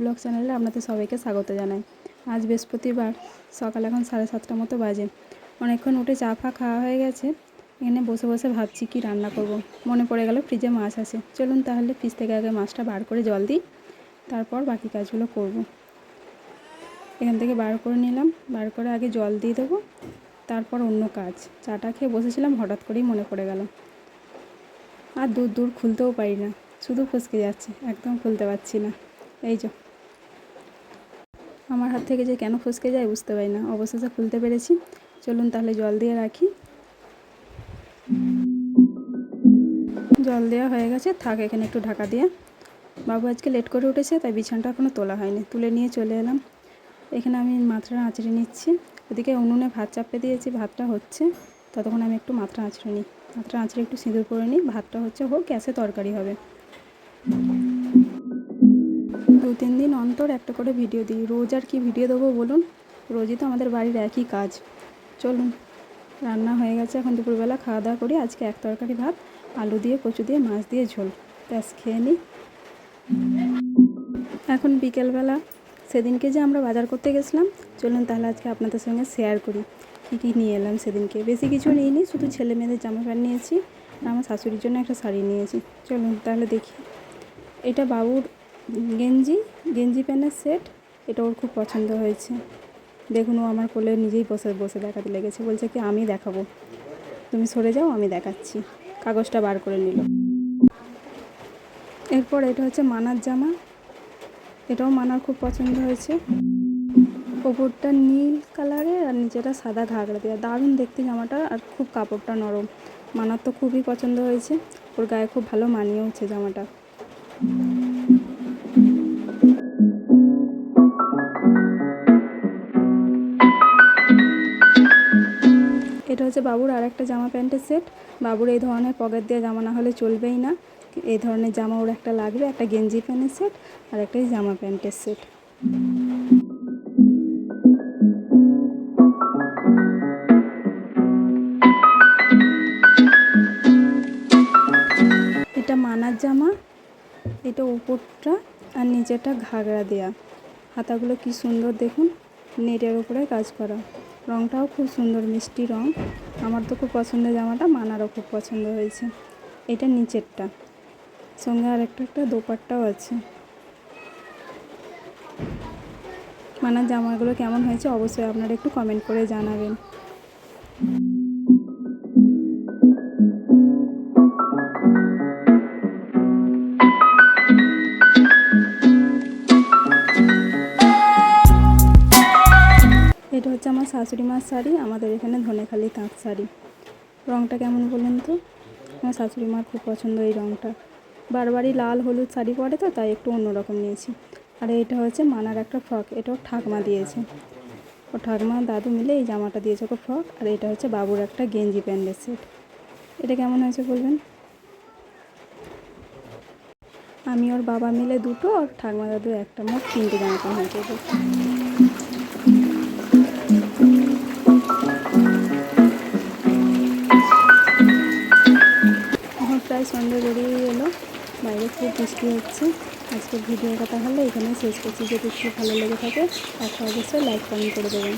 Blog চ্যানেলে আপনাদের সবাইকে স্বাগত জানাই। আজ বৃহস্পতিবার, সকাল এখন 7:30 মতো বাজে। অনেকক্ষণ উঠে চা ফা খাওয়া হয়ে গেছে। এখানে বসে বসে ভাবছি কি রান্না করব। মনে পড়ে গেল ফ্রিজে মাছ আছে। চলুন তাহলে ফ্রিজ থেকে আগে মাছটা বার করে জল দিই, তারপর বাকি কাজগুলো করব। এখান থেকে বার করে নিলাম, বার করে আগে জল দিয়ে দেবো, তারপর অন্য কাজ। চাটা খেয়ে বসেছিলাম, হঠাৎ করেই মনে পড়ে গেল। আর দূর খুলতেও পারি না, শুধু ফসকে যাচ্ছে, একদম খুলতে পারছি না। এই যে আমার হাত থেকে যে কেন ফসকে যায় বুঝতে পারি না, অবশেষে খুলতে পেরেছি। চলুন তাহলে জল দিয়ে রাখি। জল দেওয়া হয়ে গেছে, থাক এখানে একটু ঢাকা দিয়ে। বাবু আজকে লেট করে উঠেছে, তাই বিছানাটা এখনও তোলা হয়নি, তুলে নিয়ে চলে এলাম। এখানে আমি মাথাটা আঁচড়ে নিচ্ছি। ওদিকে উনুনে ভাত চাপে দিয়েছি, ভাতটা হচ্ছে, ততক্ষণ আমি একটু মাথাটা আঁচড়ে নিই। মাথাটা আঁচড়ে একটু সিঁদুর করে নিই। ভাতটা হচ্ছে হোক, গ্যাসে তরকারি হবে। 2-3 দিন অন্তর একটা করে ভিডিও দিই। রোজ আর কি ভিডিও দেবো বলুন, রোজই তো আমাদের বাড়ির একই কাজ। চলুন, রান্না হয়ে গেছে, এখন দুপুরবেলা খাওয়া দাওয়া করি। আজকে এক তরকারি ভাত, আলু দিয়ে, কচু দিয়ে, মাছ দিয়ে ঝোল। ব্যাস, খেয়ে নিই। এখন বিকেলবেলা, সেদিনকে যে আমরা বাজার করতে গেছিলাম, চলুন তাহলে আজকে আপনাদের সঙ্গে শেয়ার করি কী কী নিয়ে এলাম সেদিনকে। বেশি কিছু নিইনি, শুধু ছেলে মেয়েদের জামা প্যান্ট নিয়েছি, আর আমার শাশুড়ির জন্য একটা শাড়ি নিয়েছি। চলুন তাহলে দেখি। এটা বাবুর গেঞ্জি প্যান্টের সেট। এটা ওর খুব পছন্দ হয়েছে। দেখুন, ও আমার কোলে নিজেই বসে বসে দেখাতে লেগেছে, বলছে কি আমি দেখাবো, তুমি সরে যাও, আমি দেখাচ্ছি। কাগজটা বার করে নিল। এরপর এটা হচ্ছে মানার জামা। এটাও মানার খুব পছন্দ হয়েছে। ওপরটা নীল কালারের আর নিচেটা সাদা ঘাগড়া দেওয়া, দারুণ দেখতে জামাটা, আর খুব কাপড়টা নরম। মানার তো খুবই পছন্দ হয়েছে, ওর গায়ে খুব ভালো মানিয়েওছে জামাটা। এটা হচ্ছে বাবুর আর একটা জামা প্যান্টের সেট। বাবুর এই ধরনের পকেট দিয়ে জামা না হলে চলবেই না, এই ধরনের জামা ওর একটা লাগবে। একটা গেঞ্জি প্যান্টের সেট আর একটা জামা প্যান্টের সেট। এটা মানার জামা। এটা উপরটা আর নিচেটা ঘাগড়া দেয়া। হাতাগুলো কি সুন্দর দেখুন, নেটের উপরে কাজ করা। রঙটাও খুব সুন্দর, মিষ্টি রঙ। আমার তো খুব পছন্দের জামাটা, মানারও খুব পছন্দ হয়েছে। এটা নিচেরটা, সঙ্গে আর একটা দোপাট্টাও আছে। মানার জামাগুলো কেমন হয়েছে অবশ্যই আপনারা একটু কমেন্ট করে জানাবেন। এটা হচ্ছে আমার শাশুড়ি মার শাড়ি, আমাদের এখানে ধনেখালি তাঁত শাড়ি। রঙটা কেমন বলুন তো, আমার শাশুড়ি মার খুব পছন্দ এই রঙটা। বারবারই লাল হলুদ শাড়ি পরে তো, তাই একটু অন্যরকম নিয়েছি। আর এটা হচ্ছে মানার একটা ফ্রক, এটাও ঠাকমা দিয়েছে। ও ঠাকমা দাদু মিলে এই জামাটা দিয়েছে ওকে ফ্রক। আর এটা হচ্ছে বাবুর একটা গেঞ্জি প্যান্টের সেট। এটা কেমন হয়েছে বলবেন। আমি ওর বাবা মিলে দুটো, আর ঠাকমা দাদু একটা, মোট 3টে জামা প্যান্ট হয়েছে। এখন প্রায় সন্ধ্যে গড়িয়ে এলো, বাইরে খুব বৃষ্টি হচ্ছে। আজকের ভিডিওটা তাহলে এখানেই শেষ করছি। যদি একটু ভালো লেগে থাকে একটা অবশ্যই লাইক কমেন্ট করে দেবেন।